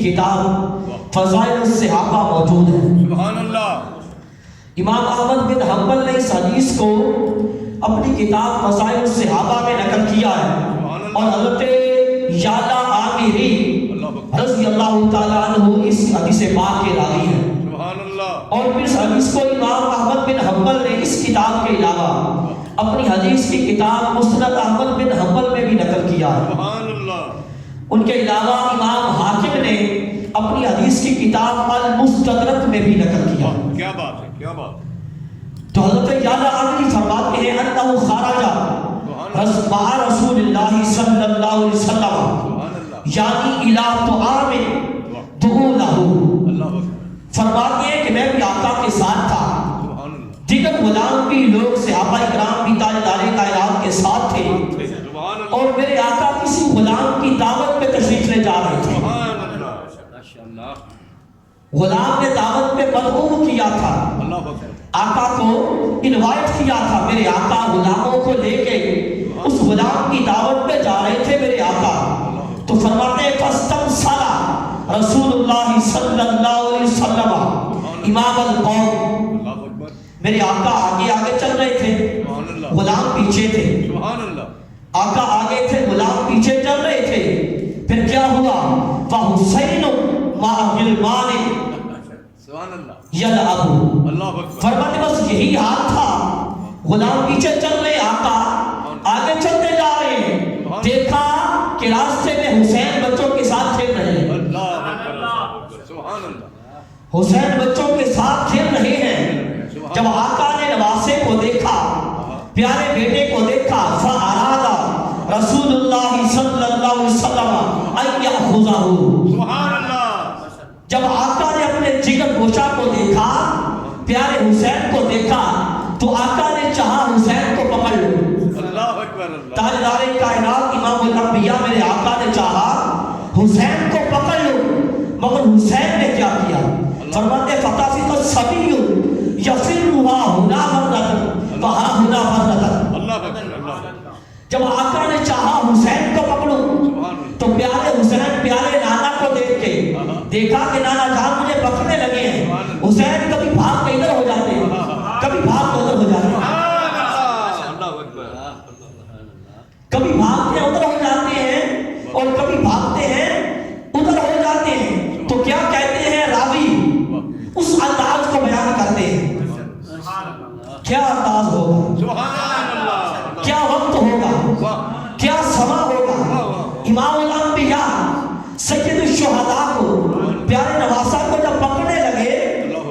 کتاب فضائل الصحابہ موجود ہے۔ سبحان اللہ۔ امام احمد بن حنبل نے اس حدیث کو اپنی کتاب فضائل الصحابہ میں نقل کیا ہے، اور حضرت یعلا عامری رضی اللہ تعالیٰ عنہ اس حدیث پاک کے راوی ہیں۔ سبحان اللہ۔ اور پھر اس حدیث کو امام احمد بن حنبل نے اس کتاب کے علاوہ اپنی حدیث کی کتاب مسند احمد بن حنبل میں بھی نقل کیا ہے۔ سبحان اللہ۔ ان کے علاوہ امام حاکم نے اپنی حدیث کی کتاب المستدرک میں بھی نقل کیا۔ کیا بات ہے، کیا بات ہے۔ تو حضرت یعلا عامری فرماتے ہیں انہ خرج مع رسول اللہ صلی اللہ علیہ وسلم یعنی الی طعام دعو لہ، فرماتے ہیں کہ میں بھی آقا کے ساتھ تھا، دیگر غلام بھی لوگ صحابہ اکرام بھی تاجدار کائنات کے ساتھ تھے، اور میرے آقا کسی غلام کی دعوت پہ تشریف لے جا رہے تھے۔ غلام نے دعوت پہ مدعو کیا تھا، آقا کو انوائٹ کیا تھا، میرے آقا غلاموں کو لے کے اس غلام کی دعوت پہ جا رہے تھے میرے آقا۔ تو فرماتے فاستمثل رسول اللہ صلی اللہ علیہ وسلم امام القوم، میرے آقا آگے آگے چل رہے تھے، غلام پیچھے تھے، آقا آگے تھے، غلام پیچھے چل رہے تھے۔ پھر کیا ہوا؟ فحسین مع غلمان یلعب، فرماتے بس یہی حال تھا، غلام پیچھے چل رہے، آقا آگے چلتے جا رہے ہیں، دیکھا کہ راستے میں حسین بچوں کے ساتھ کھیل رہے ہیں، حسین بچوں کے ساتھ کھیل رہے ہیں۔ جب آقا نے نواسے کو دیکھا، پیارے بیٹے کو دیکھا، فَأَرَادَ رسول اللہ صلی اللہ علیہ وسلم أَن يَأْخُذَهُ، جب آقا نے اپنے جگر گوشہ کو دیکھا، پیارے حسین کو دیکھا، تو آقا نے چاہا حسین کو پکڑ لو۔ تاجدار کائنات امام الانبیاء میرے آقا نے چاہا حسین کو پکڑ لو، مگر حسین نے کیا کیا؟ فرماتے فَطَفِقَ الصَّبِيُّ يَفِرُّهَا هُنَا مَرَّةً وَهَا هُنَا مَرَّةً، جب آقا نے چاہا حسین کو پکڑو، تو پیارے حسین پیارے نانا کو دیکھ کے دیکھا کہ نانا جان مجھے پکڑنے لگے ہیں، حسین کبھی بھاگ کے ادھر ہو جاتے ہیں، کبھی بھاگ کے ادھر ہو جاتے ہیں، کبھی بھاگتے ہیں ادھر ہو جاتے ہیں، اور کبھی بھاگتے ہیں ادھر ہو جاتے ہیں۔ تو کیا کہتے ہیں راوی؟ اس انداز کو بیان کرتے ہیں، کیا انداز ہوگا، کیا وقت ہوگا، کیا سما ہوگا۔ امام الانبیاء سید الشہداء کو، پیارے نواسہ کو جب پکڑنے لگے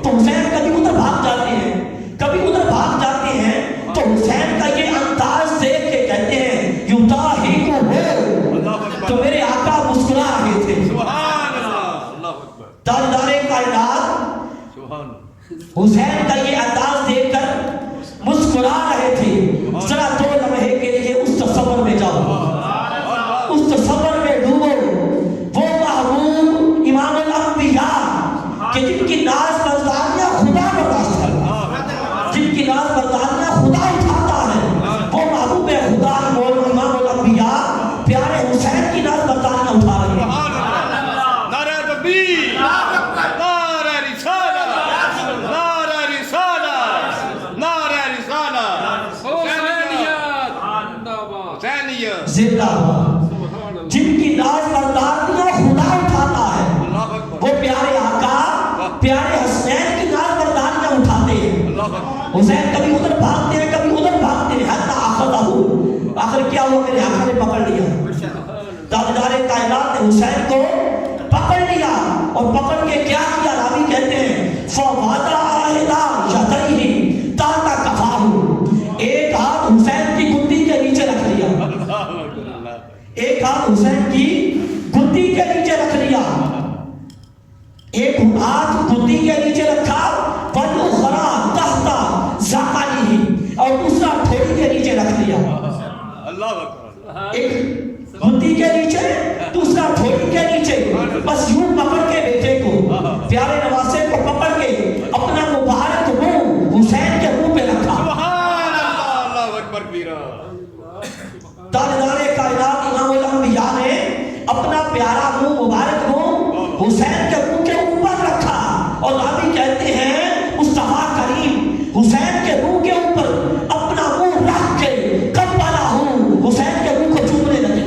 تو حسین کبھی ادھر بھاگ جاتے ہیں، کبھی ادھر بھاگ جاتے ہیں، تو حسین کا یہ انداز دیکھ کے کہتے ہیں یُطَاحِقُهُ، تو میرے آقا مسکرا رہے تھے۔ تاجدار کائنات حسین کا یہ انداز دیکھ کر مسکرا رہے تھے۔ ذرا دو لمحے کے لیے اس تصور میں جاؤ، اس تصور میں ڈوبو، وہ محبوب امام الانبیاء کہ جن کی ناز برداریاں خدا برداشت کرتا، جن کی ناز برداریاں خدا اٹھاتا ہے، وہ محبوب خدا امام الانبیاء پیارے حسین کی ناز برداریاں اٹھا رہے ہیں۔ نعرہ تکبیر، نعرہ رسالہ، نعرہ رسالہ، نعرہ رسالہ، حسینیت زندہ باد، جن کی ناز برداریاں خدا اٹھاتا ہے، وہ پیارے آقا پیارے حسین کی ناز برداریاں اٹھاتے ہیں۔ حسین کبھی ادھر بھاگتے ہیں، کبھی ادھر بھاگتے ہیں، حتی اخذہ، آخر کیا ہوا؟ میرے آقا نے پکڑ لیا، تاجدار کائنات نے حسین کو پکڑ لیا، اور پکڑ کے کیا کیا؟ راوی کہتے ہیں فَوَضَعَ إِحْدَى يَدَيْهِ تَحْتَ كَفَّيْهِ، ایک ہاتھ حسین کی گدی کے نیچے رکھ لیا، ایک ہاتھ حسین کی گدی کے نیچے رکھ لیا، ایک ہاتھ گدی کے نیچے رکھا، وَالْأُخْرَى تَحْتَ ذَقَنِهِ، اور دوسرا ٹھوڑی کے نیچے رکھ لیا۔ ایک گدی کے نیچے، دوسرا ٹھوڑی کے نیچے، بس یوں پکڑ کے بیٹے کو، پیارے نواسے کو پکڑ کے اپنا مبارک منہ حسین کے منہ پہ رکھا۔ اللہ اکبر کبیرہ۔ تاجدار کائنات امام الانبیاء نے اپنا پیارا منہ مبارک منہ حسین کے منہ کے اوپر رکھا اور نبی کہتے ہیں مصطفیٰ کریم حسین کے منہ کے اوپر اپنا منہ رکھ کے کربلا ہوں حسین کے منہ کو چومنے لگے.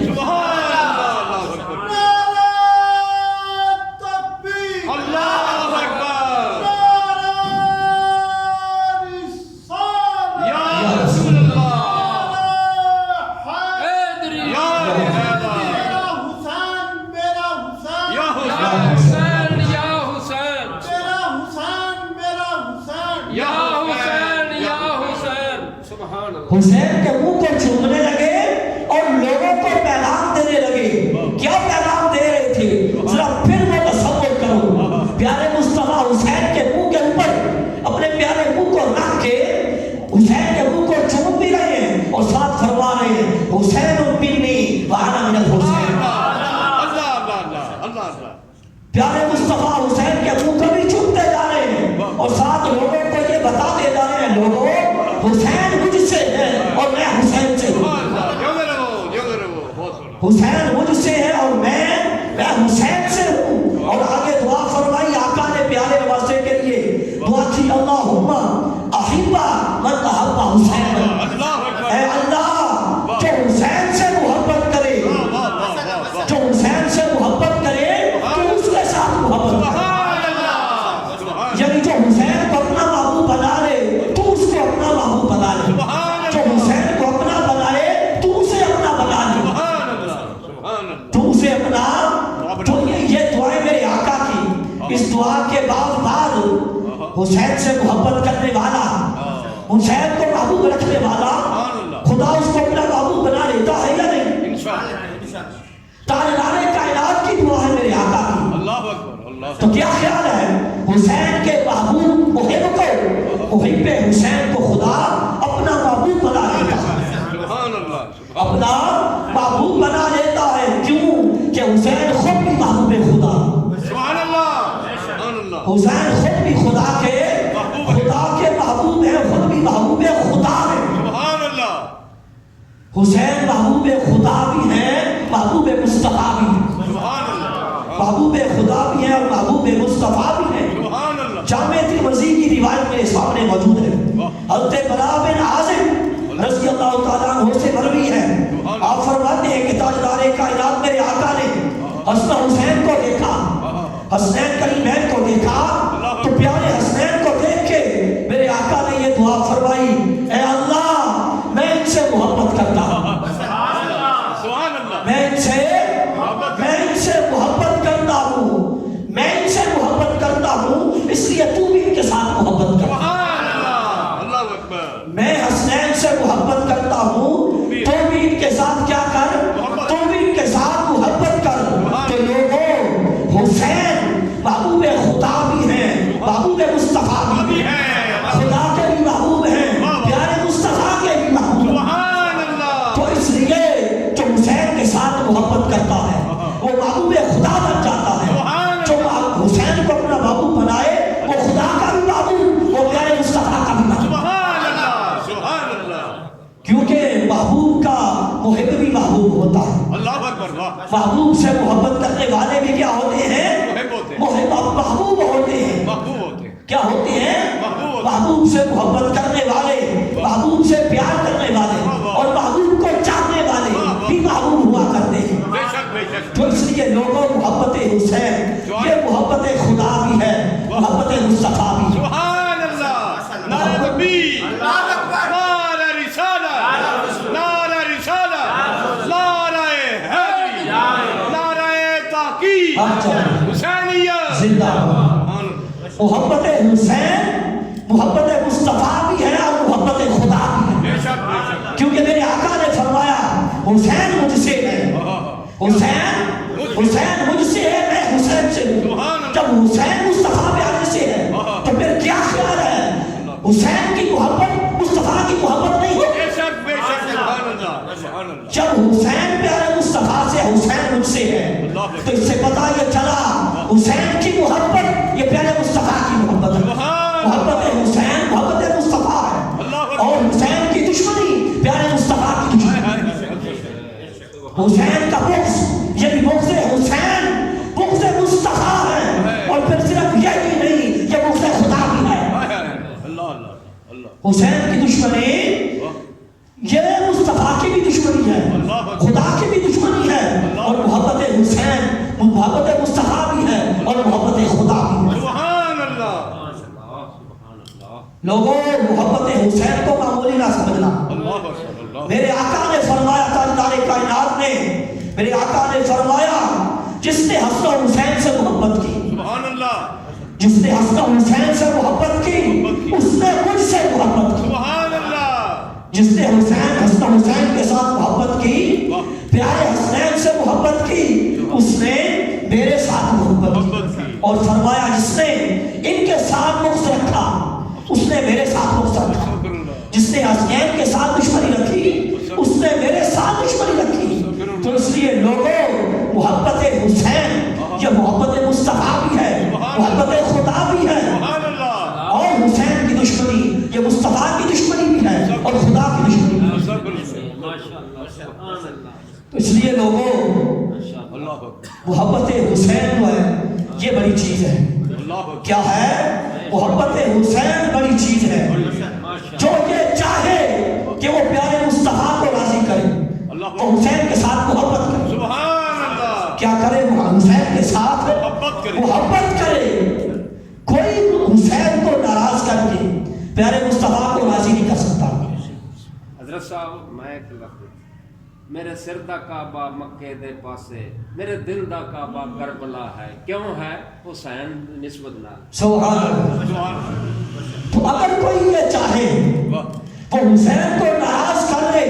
حسین کے منہ کو چومنے لگے اور لوگوں کو پیغام دینے لگے. کیا پیغام دے رہے تھے ذرا پھر وہ تصور کرو. پیارے مصطفیٰ حسین کے منہ کے اوپر اپنے پیارے منہ کو رکھ کے حسین کے منہ کو چوم بھی رہے ہیں اور ساتھ فرما رہے ہیں حسین منی وانا من الحسین. پیارے مصطفیٰ حسین کے منہ کو بھی چومتے جا رہے ہیں اور ساتھ لوگوں کو یہ بتا دے جا رہے ہیں لوگوں حسین مجھ سے ہے اور میں حسین سے ہوں. حسین مجھ سے ہے اور میں حسین سے ہوں. اور آگے دعا فرمائی آقا نے پیارے نواسے کے لیے دعا کی اللہم احبا من احبا حسین. اے اللہ جو حسین سے محبت کرے جو حسین سے محبت کرے تو اس کے ساتھ محبت کرے. یعنی جو حسین کو اپنا محبوب بنا لے تو اس کو اپنا محبوب بنا لے. جو حسین کو اپنا بنائے تو اسے اپنا بنا لے تو اسے اپنا. تو یہ دعائیں میرے آقا کی. اس دعا کے بعد حسین سے محبت کرنے والا حسین کو محبوب رکھنے والا خدا اس کو اپنا محبوب بنا لیتا ہے یا نہیں؟ تاجدار کائنات کی دعا ہے میرے آقا کی. تو کیا خیال ہے حسین کے محبوب محب کو محب حسین کو خدا اپنا محبوب بنا لیتا ہے. اپنا محبوب بنا لیتا ہے. کیوں کہ حسین خود بھی محبوب خدا. حسین خود بھی خدا کے محبوب ہے. خود بھی محبوب خدا ہے. حسین محبوب خدا بھی ہے محبوب مصطفیٰ بھی ہے. محبوب خدا بھی ہے اور محبوب مصطفیٰ بھی ہے. جامع ترمذی کی روایت میرے سامنے موجود ہے. حضرت براء بن عازب رضی اللہ تعالیٰ عنہ سے مروی ہے. آپ فرماتے ہیں کہ تاجدار کائنات میرے آقا نے حسن حسین کو دیکھا حسنین کریمین کو دیکھا تو پیارے حسنین کو دیکھ کے میرے آقا نے یہ دعا فرمائی اے اللہ میں ان سے محبت کرتا ہوں. میں ان سے محبت کرتا ہوں. میں ان سے محبت کرتا ہوں اس لیے تو بھی ان کے ساتھ محبت کر. میں حسنین سے محبت کرتا ہوں تو بھی ان کے ساتھ کیا کر تو بھی ان کے ساتھ محبت کر. تو لوگوں حسین محبوب خدا بھی ہیں محبوب مصطفیٰ بھی ہیں. خدا کے بھی محبوب ہیں پیارے مصطفیٰ کے بھی محبوب. تو اس لیے جو حسین کے ساتھ محبت کرتا ہے وہ محبوب خدا بن جاتا ہے. جو حسین کو اپنا محبوب بنائے وہ خدا کا بھی محبوب وہ پیارے مصطفیٰ کا بھی محبوب. کیونکہ محبوب کا محب بھی محبوب ہوتا ہے. محبوب سے محبت کرنے والے بھی کیا ہوتے ہیں محبوب ہوتے ہیں. کیا ہوتے ہیں محبوب سے محبت کرنے والے محبوب سے پیار کرنے والے اور محبوب کو چاہنے والے بھی محبوب ہوا کرتے ہیں. تو اس لیے لوگوں محبت حسین یہ محبت خدا بھی ہے محبت مصطفیٰ بھی ہے. محبت حسین محبت مصطفیٰ بھی ہے اور محبت خدا بھی ہے. کیونکہ میرے آقا نے فرمایا حسین مجھ سے ہے حسین مجھ سے ہے میں حسین سے ہوں. جب حسین مصطفیٰ پیارے سے ہے تو پھر کیا خیال ہے حسین کی محبت مصطفیٰ کی محبت نہیں ہے. جب حسین پیارے مصطفیٰ سے حسین مجھ سے ہے تو اس سے پتہ یہ چلا حسین کی محبت یہ پیارے مصطفیٰ کی محبت ہے. محبت حسین محبت مصطفیٰ ہے اور حسین کی دشمنی پیارے مصطفیٰ کی دشمنی. حسین کا بغض یہ بھی بغض حسین بغض مصطفیٰ ہے. حسین کی دشمنی یہ مصطفیٰ کی بھی دشمنی ہے، خدا کی بھی دشمنی ہے، اور محبت حسین محبت مصطفیٰ بھی ہے اور محبت خدا بھی ہے۔ سبحان اللہ، لوگوں محبت حسین کو معمولی نہ سمجھنا۔ میرے آقا نے فرمایا، تاجدار کائنات نے، میرے آقا نے فرمایا جس نے حسن حسین سے محبت کی، سبحان اللہ، جس نے حسن حسین سے محبت کی اس نے مجھ سے محبت کی۔ سبحان اللہ، جس نے حسن حسین کے ساتھ محبت کی، پیارے حسنین سے محبت کی، اس نے میرے ساتھ محبت کی۔ اور فرمایا جس نے ان کے ساتھ بغض رکھا اس نے میرے ساتھ بغض رکھا، جس نے حسنین کے ساتھ دشمنی رکھی اس نے میرے ساتھ دشمنی رکھی۔ تو اس لیے لوگوں محبت حسین یہ محبت مصطفیٰ بھی ہے، محبت خدا بھی ہے، سبحان اللہ، اور حسین کی دشمنی یہ مصطفیٰ کی دشمنی بھی ہے اور خدا کی دشمنی بھی ہے۔ تو اس لیے لوگوں محبت حسین جو ہے یہ بڑی چیز ہے۔ کیا ہے؟ محبت حسین بڑی چیز ہے۔ جو یہ چاہے کہ وہ پیارے مصطفیٰ کو راضی کرے تو حسین کے ساتھ محبت کرے۔ سبحان اللہ، کیا کرے؟ وہ حسین کے ساتھ محبت کرے۔ کوئی حسین کو ناراض کر کے پیارے مصطفیٰ کو راضی نہیں کر سکتا۔ حضرت صاحب میں ایک لفظ، میرے سر دا کعبہ مکے دے پاسے، میرے دل دا کعبہ کربلا ہے، کیوں ہے؟ حسین نسبت نال۔ سبحان اللہ۔ تو اگر کوئی یہ چاہے وہ حسین کو ناراض کر لے،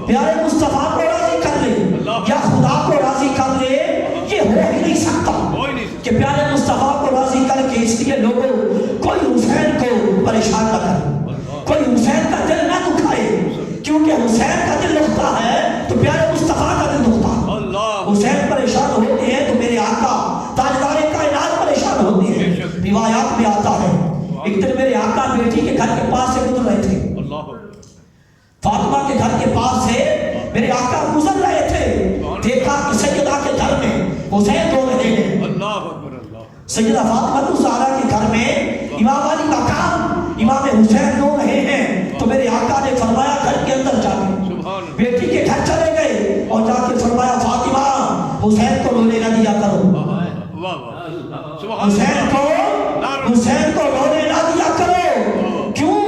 پیارے مصطفیٰ کو راضی کر لے یا خدا کو راضی کر لے، یہ ہو ہی نہیں سکتا کہ پیارے مصطفیٰ کو راضی کر کے۔ اس لیے لوگوں کوئی حسین کو پریشان نہ کرے، کوئی حسین کا دل نہ دکھائے، کیونکہ حسین کا دل دکھتا ہے تو پیارے مصطفیٰ کا دل دکھتا ہے۔ حسین پریشان ہوتے ہیں تو میرے آقا تاجدار کائنات پریشان ہوتے ہیں۔ روایات میں آتا ہے ایک دن میرے آقا بیٹی کے گھر کے پاس سے گزر رہے تھے، فاطمہ کے گھر کے پاس سے میرے آقا گزر رہے تھے، دیکھا کہ سیدہ کے گھر میں حسین رو رہے ہیں۔ سیدہ فاطمہ الزہرا کے گھر میں امام علی مقام امام حسین رو رہے ہیں، تو میرے آقا نے فرمایا گھر کے اندر جا کے بیٹی کے گھر چلے گئے اور جا کے فرمایا فاطمہ حسین کو رونے نہ دیا کرو، حسین کو رونے نہ دیا کرو۔ کیوں؟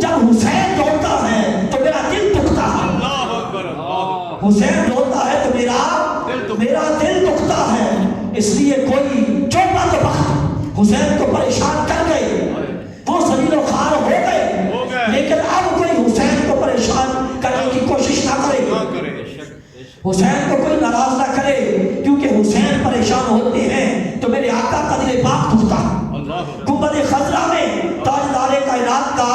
جب حسین روتا ہے تو میرا دل دکھتا ہے، حسین روتا ہے تو میرا دل دکھتا ہے۔ اس لیے کوئی جو بد بخت حسین کو پریشان کر گئے وہ ذلیل و خوار ہو گئے، لیکن اب کوئی حسین کو پریشان کرنے کی کوشش نہ کرے، حسین کو کوئی ناراض نہ کرے، کیونکہ حسین پریشان ہوتے ہیں تو میرے آقا کا دل پاک دکھتا ہے۔ گنبد خضرا میں تاجدار کائنات کا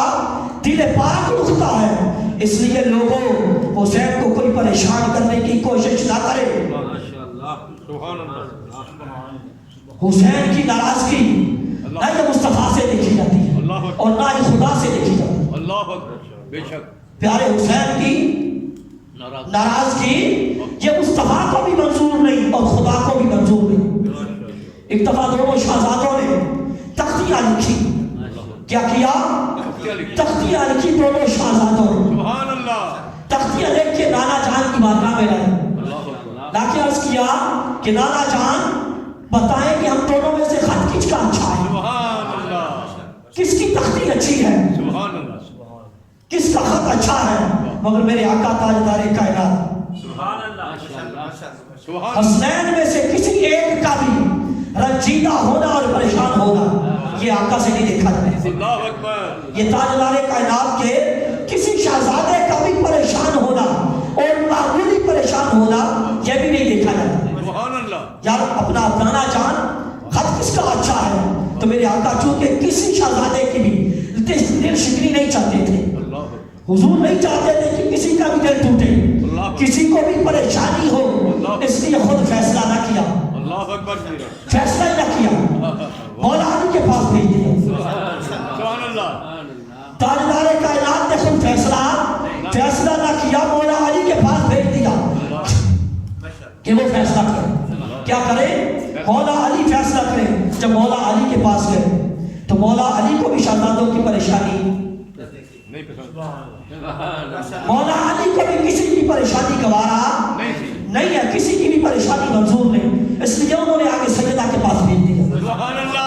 دل پاک دکھتا ہے۔ اس لیے لوگوں حسین کو کوئی پریشان کرنے کی کوشش نہ کرے۔ حسین کی ناراضگی نہ یہ مصطفیٰ سے دیکھی جاتی ہے اور نہ ہی خدا سے دیکھی جاتی ہے۔ پیارے حسین کی ناراضگی یہ مصطفیٰ کو بھی منظور نہیں اور خدا کو بھی منظور نہیں۔ ایک دفعہ دونوں شہزادوں نے تختیاں لکھی، کیا کیا؟ تختیاں لکھی دونوں شہزادوں نے، تختیاں لکھ کے نانا جان کی بارگاہ میں لائے، لا کے عرض کیا کہ نانا جان بتائیں کہ ہم دونوں میں سے خط کس کا اچھا ہے، کس کی تختی اچھی ہے، کس کا خط اچھا ہے؟ مگر میرے آقا تاجدار کائنات حسنین میں سے کسی ایک کا بھی رنجیدہ ہونا اور پریشان ہونا یہ آقا سے نہیں دیکھا جاتا۔ یہ تاجدار کائنات کے کسی شہزادے کا بھی پریشان ہونا اور معمولی پریشان ہونا یہ بھی نہیں دیکھا جاتا۔ یار اپنا نانا جان خط کس کا اچھا ہے؟ تو میرے آقا چونکہ کسی شہزادے کی بھی دل شکنی نہیں چاہتے تھے، حضور نہیں چاہتے تھے کہ کسی کا بھی دل ٹوٹے، کسی کو بھی پریشانی ہو، اس لیے خود فیصلہ نہ کیا، فیصلہ ہی نہ کیا، مولا علی کے پاس بھیج دیا۔ تاجدار کائنات نے خود فیصلہ نہ کیا، مولا علی کے پاس بھیج دیا کہ وہ فیصلہ کرے۔ کیا کرے؟ مولا علی فیصلہ کرے۔ جب مولا علی کے پاس گئے تو مولا علی کو بھی شہزادوں کی پریشانی نہیں پسند مولا علی کو بھی کسی کی پریشانی گوارا نہیں ہے، کسی کی بھی پریشانی منظور نہیں، اس لیے انہوں نے آگے سیدہ کے پاس بھیج دیا۔ سبحان اللہ،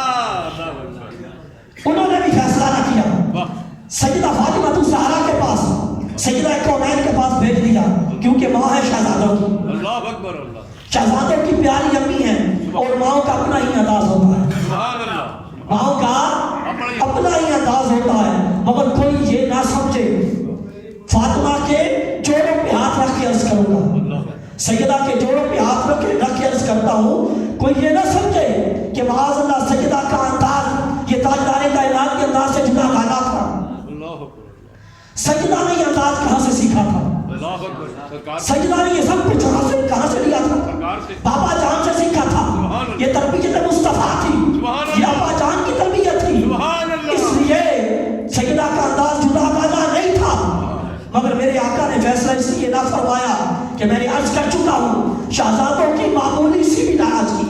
انہوں نے بھی فیصلہ نہ کیا، سیدہ فاطمہ الزہرا کے پاس، سیدہ کونین کے پاس بھیج دیا، کیونکہ ماں ہے شہزادوں کی، اللہ اکبر، اللہ شہزادوں کی پیاری امی ہیں، اور ماؤں کا اپنا ہی انداز ہوتا ہے، سبحان اللہ، ماؤں کا اپنا ہی انداز ہوتا ہے، مگر کوئی یہ نہ سمجھے، فاطمہ کے جوڑوں پہ ہاتھ رکھ کے عرض کروں گا، سیدہ کے جوڑوں پہ ہاتھ رکھ کے عرض کرتا ہوں، کوئی یہ نہ سمجھے کہ معاذ اللہ سیدہ کا انداز یہ تاجدار کائنات کے انداز سے جدا گانا تھا، سیدہ نے یہ انداز کہاں سے سیکھا تھا، سیدہ نے یہ سب کچھ کہاں سے لیا تھا، بابا جان سے سیکھا تھا، یہ تربیت مصطفیٰ تھی، یہ ابا جان کی تربیت تھی، اس لیے سیدہ کا انداز جدا گانا نہیں تھا، مگر میرے آقا نے فیصلہ اس لیے نہ فرمایا کہ میں نے عرض کر چکا ہوں، شہزادوں کی معمولی سی بھی ناراضگی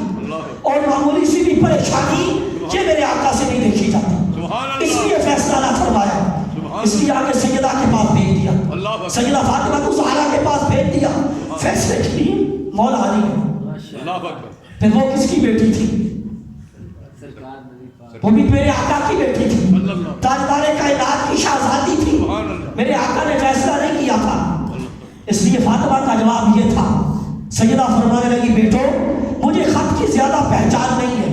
اور معمولی سی بھی پریشانی یہ میرے آقا سے نہیں دیکھی جاتی، اس لیے فیصلہ نہ فرمایا، اس لیے آگے سیدہ کے پاس بھیج دیا، سیدہ فاطمہ الزہرا کے پاس بھیج دیا، فیصلے کے لیے مولا علی نے، پھر وہ کس کی بیٹی تھی، وہ بھی میرے آقا کی بیٹی تھی، تاجدار کائنات کی شہزادی تھی، میرے آقا نے فیصلہ نہیں کیا تھا، اس لیے فاطمہ کا جواب یہ تھا، سیدہ فرمانے لگی بیٹو مجھے خط کی زیادہ پہچان نہیں ہے،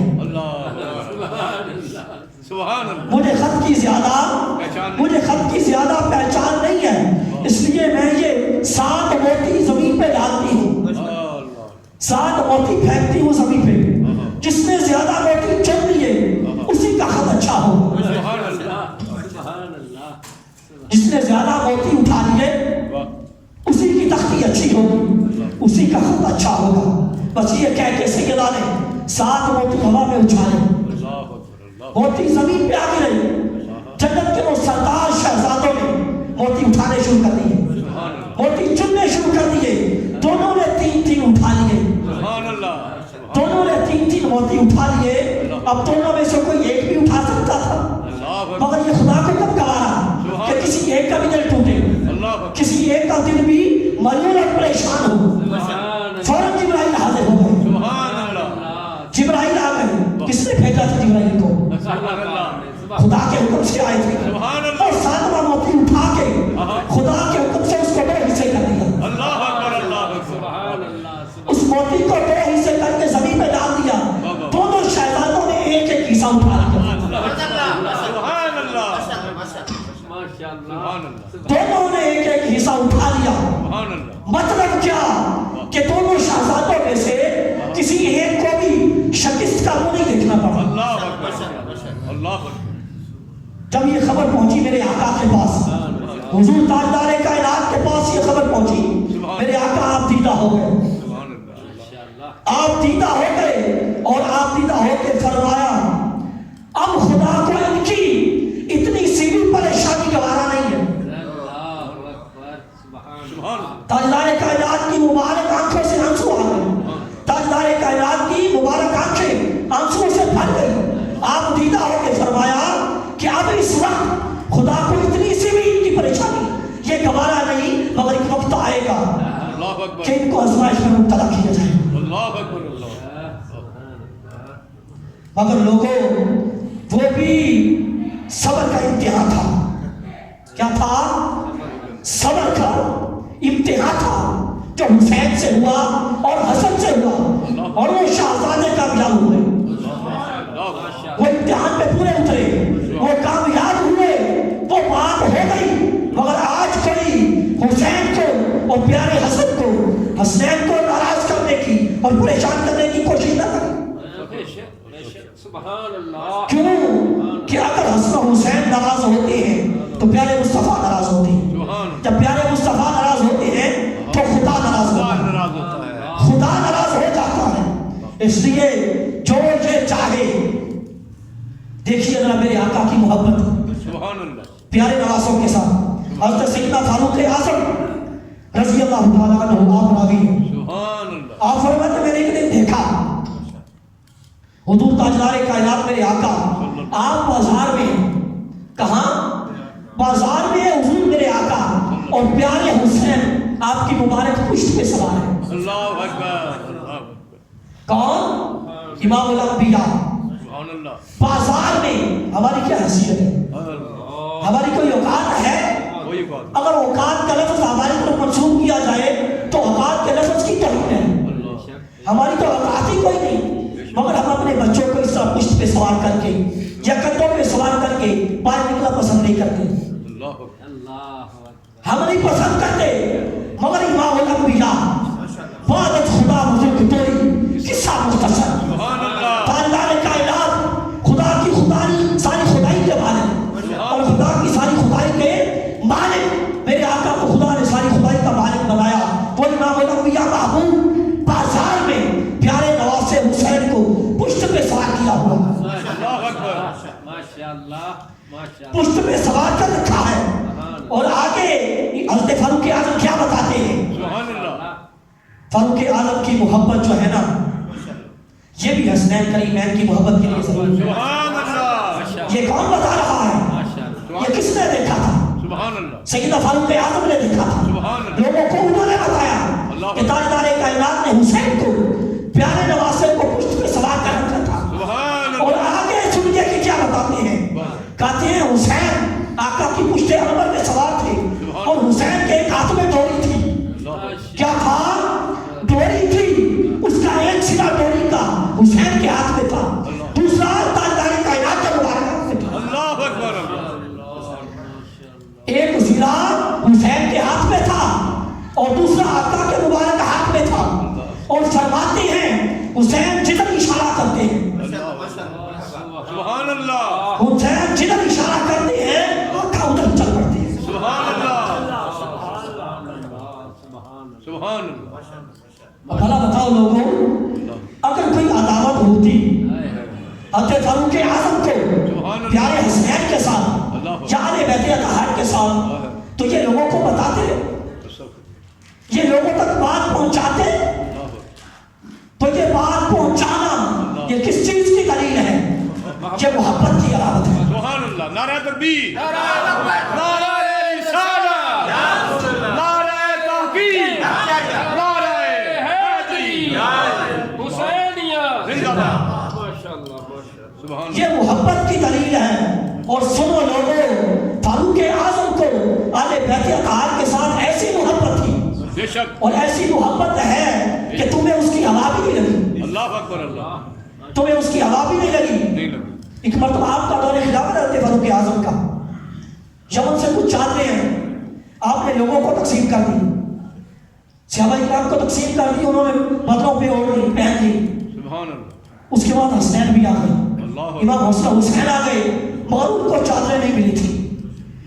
مجھے خط کی زیادہ پہچان نہیں ہے، اس لیے میں یہ 7 موتی زمین پہ ڈالتی ہوں، 7 موتی پھینکتی ہوں زمین پہ، جس نے زیادہ موتی چن لیے اسی کا خط اچھا ہوگا، جس نے زیادہ موتی اٹھا لیے اسی کی تختی اچھی ہوگی، اسی کا خط اچھا ہوگا، بس یہ کہہ کے سیدہ نے 7 موتی ہوا میں اچھالے، موتی زمین پہ آ گرے، جنت کے وہ سردار شہزادوں نے موتی اٹھانے شروع کر دیے، موتی چننے شروع کر دیے، دونوں نے 3 اٹھا لیے، دونوں نے 3 موتی اٹھا لیے، اب دونوں میں سے کوئی ایک بھی اٹھا سکتا تھا، مگر یہ خدا کو کب گوارا کہ کسی ایک کا بھی دل ٹوٹے، کسی ایک کا دل بھی ملول اور پریشان ہو، فوراً جبرائیل حاضر ہو گئے، جبرائیل آ گئے، کس نے بھیجا تھا جبرائیل کو، خدا کے حکم سے آئے تھے، اور 7واں موتی اٹھا کے خدا کے حکم سے اس کو 2 حصے کر دیا، اس موتی کو 2 حصے کر کے زمین پہ ڈال دیا، دونوں شہزادوں نے ایک حصہ اٹھا لیا، دونوں نے ایک حصہ اٹھا لیا، مطلب کیا کہ دونوں شہزادوں میں سے کسی ایک کو بھی شکست کا منہ نہیں دیکھنا پڑا، جب یہ خبر پہنچی میرے آقا کے پاس، حضور تاجدار کائنات کے پاس یہ خبر پہنچی، میرے آقا آپ دیدہ ہو گئے، آپ دیدہ ہو گئے، اور آپ دیدہ ہو کے فرمایا اب خدا کو ان کی اتنی سی بھی پریشانی گوارا نہیں ہے، تاجدار کائنات کی مبارک آنکھوں سے آنسو آ گئے، تاجدار کائنات کی مبارک آنکھیں آنسو سے بھر گئی، آپ دیدہ ہو کے فرمایا کہ اب اس وقت خدا کو اتنی سی بھی ان کی پریشانی یہ گوارا نہیں، مگر ایک وقت آئے گا کہ ان کو آزمائش میں مبتلا کیا جائے، مگر لوگوں وہ بھی صبر کا امتحان تھا، کیا تھا؟ صبر کا امتحان تھا، جو حسین سے ہوا اور حسن سے ہوا، اور وہ شہزادے کامیاب ہوئے، وہ امتحان پہ پورے اترے، وہ کامیاب ہوئے، وہ بات ہو گئی، مگر آج کوئی حسین کو اور پیارے حسن کو، حسین کو ناراض کرنے کی اور پریشان کرنے کی کوشش نہ کرے، کیوں کہ اگر حسن و حسین ناراض ہوتے ہیں تو پیارے مصطفیٰ ناراض ہوتے ہیں، جب پیارے مصطفیٰ ناراض ہوتے ہیں تو خدا ناراض ہوتا ہے، خدا ناراض ہو جاتا ہے، اس لیے جو یہ چاہے، دیکھیے ذرا میرے آقا کی محبت پیارے نوازوں کے ساتھ، حضرت سیدنا فاروق اعظم رضی اللہ تعالیٰ عنہ آپ راوی ہیں، آپ فرماتے میں نے ایک دن دیکھا حضور تاجدار کائنات میرے آقا، آپ بازار میں، کہاں؟ بازار میں اور پیارے حسین آپ کی مبارک پشت پہ سوار ہے. اللہ اکبر. کون؟ امام الانبیاء. سبحان اللہ. بازار میں ہماری کیا حیثیت ہے؟ ہماری کوئی اوقات ہے؟ کوئی بات اگر اوقات کا لفظ ہماری طرف منسوخ کیا جائے تو اوقات کے لفظ کی توہین ہے. ہماری تو اوقات ہی کوئی نہیں، مگر ہم اپنے بچوں کو اس طرح پشت پہ سوار کر کے یا کندھوں پہ سوار کر کے باہر نکلنا پسند نہیں کرتے. ہم نہیں پسند کرتے، مگر امام الانبیاء وعدت خدا بزرگ توئی قصہ مختصر. تاجدار کائنات، خدا کی خدائی، ساری خدائی کے مالک اور خدا کی ساری خدائی کے مالک میرے آقا کو خدا نے ساری خدائی کا مالک بنایا. وہ امام الانبیاء محبوب بازار میں پیارے نواز حسین کو پشت پہ سوار کیا ہوا، پشت پہ سوار کر رکھا ہے. اور آگے حضرت فاروق اعظم کیا بتاتے ہیں؟ فاروق اعظم کی محبت جو ہے نا، یہ بھی حسنین کریمین کی محبت کے لیے ضروری ہے. یہ کون بتا رہا ہے؟ یہ کس نے دیکھا تھا؟ سیدنا فاروق اعظم نے دیکھا تھا. لوگوں کو انہوں نے بتایا کہ تاجدار کائنات نے حسین کو پیارے نواسے کو پشت پہ سوار کر رکھا تھا. اور آگے سنیے کہ کیا بتاتے ہیں. کہتے ہیں حسین آقا کی پشت انور میں سوار تھے اور حسین کے ایک ہاتھ میں ڈوری تھی. کیا تھا؟ ڈوری تھی. اس کا ایک سرا ڈوری کا حسین کے ہاتھ میں تھا، دوسرا تاجدار کائنات کے مبارک ہاتھ میں تھا. ایک سرا حسین کے ہاتھ میں تھا اور دوسرا آقا کے مبارک ہاتھ میں تھا. اور فرماتے ہیں حسین جدھر اشارہ کرتے ہیں، سبحان اللہ. حسین جدھر اشارہ کرتے ہیں آقا ادھر چل پڑتے ہیں. سبحان اللہ. سبحان اللہ. بھلا بتاؤ لوگوں، اگر کوئی عداوت ہوتی حضرت فاروق اعظم کو پیارے حسنین کے ساتھ یا اہل بیت اطہار کے ساتھ، تو یہ لوگوں کو بتاتے، یہ لوگوں تک بات پہنچاتے. تو یہ بات پہنچانا یہ کس چیز کی دلیل ہے؟ یہ محبت کی علامت ہے. سبحان اللہ. نعرہ تکبیر، نعرہ رسالہ، نعرہ تحقیق، نعرہ حیدری، حسینیہ زندہ باد. سبحان اللہ. یہ محبت کی دلیل ہے. اور سنو لوگوں، فاروق اعظم کو اہل بیت اطہار کے ساتھ ایسی محبت تھی بے شک. اور ایسی محبت ہے کہ تمہیں اس کی ہوا بھی نہیں لگی. اللہ اکبر. اللہ تمہیں اس کی ہوا بھی نہیں لگی. نہیں لگی. ایک مرتبہ آپ کا دور خلافت حضرت فاروق اعظم کا، یمن سے کچھ چادریں ہیں، آپ نے لوگوں کو تقسیم کر دی، صحابہ اکرام کو تقسیم کر دی، انہوں نے بدنوں پہ اوڑھ لی، پہن لی. سبحان اللہ. اس کے بعد حسنین بھی آ گئے، اللہ امام حسین آ گئے، مگر ان کو چادریں نہیں ملی تھی.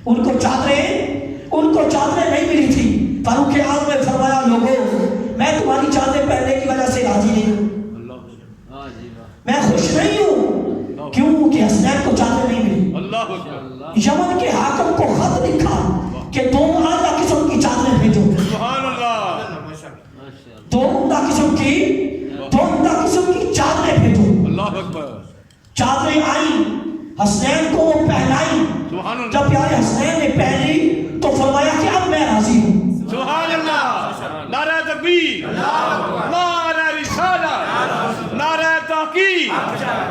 ان کو چادریں نہیں ملی تھی. فاروق اعظم نے فرمایا لوگوں، میں تمہاری چادریں پہننے کی وجہ سے راضی نہیں ہوں، میں خوش نہیں ہوں. کیوں کہ حسنین کو چادریں نہیں ملی. اللہ اکبر. یمن کے حاکم کو خط لکھا کہ دو اعلیٰ قسم کی چادریں بھیجو. سبحان اللہ. دو عمدہ قسم کی چادریں بھیجو. اللہ اکبر. چادریں آئیں، حسنین کو وہ پہنائی. سبحان اللہ. جب پیارے حسنین نے پہنی تو فرمایا کہ اب میں راضی ہوں. سبحان اللہ. نعرہ تکبیر، نعرہ رسالہ، نعرہ تحقیق،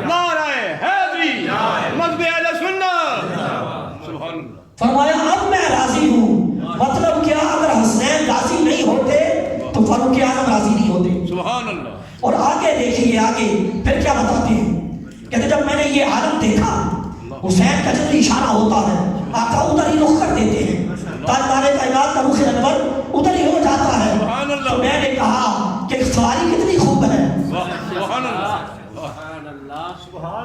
نعرہ حیدری، مذہب اہل سنت. سبحان اللہ. فرمایا اب میں راضی ہوں. مطلب کیا؟ اگر حسنین راضی نہیں ہوتے تو فاروق اعظم راضی نہیں ہوتے. سبحان اللہ. اور آگے دیکھیے، آگے پھر کیا بتاتے ہیں. کہتے جب میں نے یہ عالم دیکھا، حسین کا جب اشارہ ہوتا ہے آقا ادھر ہی رخ کر دیتے ہیں، تاجدار کائنات کا رخ انور ادھر ہی ہو جاتا ہے. تو میں نے کہا کہ سواری کتنی خوب ہے. سبحان اللہ.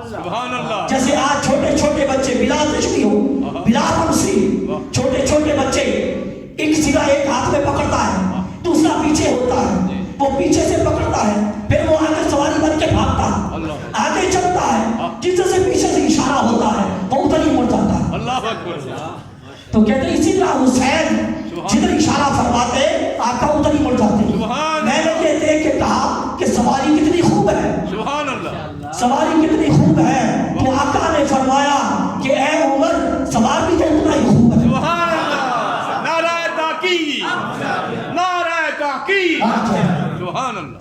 سبحان اللہ. جیسے آج چھوٹے چھوٹے بچے، بلال رشوی ہو، بلال رمسی، چھوٹے چھوٹے بچے ایک سرا ایک ہاتھ میں پکڑتا ہے، دوسرا پیچھے ہوتا ہے، وہ پیچھے سے پکڑتا ہے، پھر وہ آگے سواری بن کے بھاگتا ہے، آگے چلتا ہے، جس سے پیچھے سے اشارہ ہوتا ہے وہ ادھر ہی مڑ جاتا ہے. اللہ اکبر. تو کہتے ہیں اسی طرح حسین جدھر اشارہ فرماتے آقا ادھر ہی مڑ جاتے. میں نے یہ دیکھ کے کہا کہ سواری کتنی خوب ہے. سبحان اللہ. سواری کتنی خوب ہے. تو آقا نے فرمایا کہ اے عمر، سوار بھی تو اتنا ہی خوب ہے. سبحان اللہ. نعرہ تحقیق.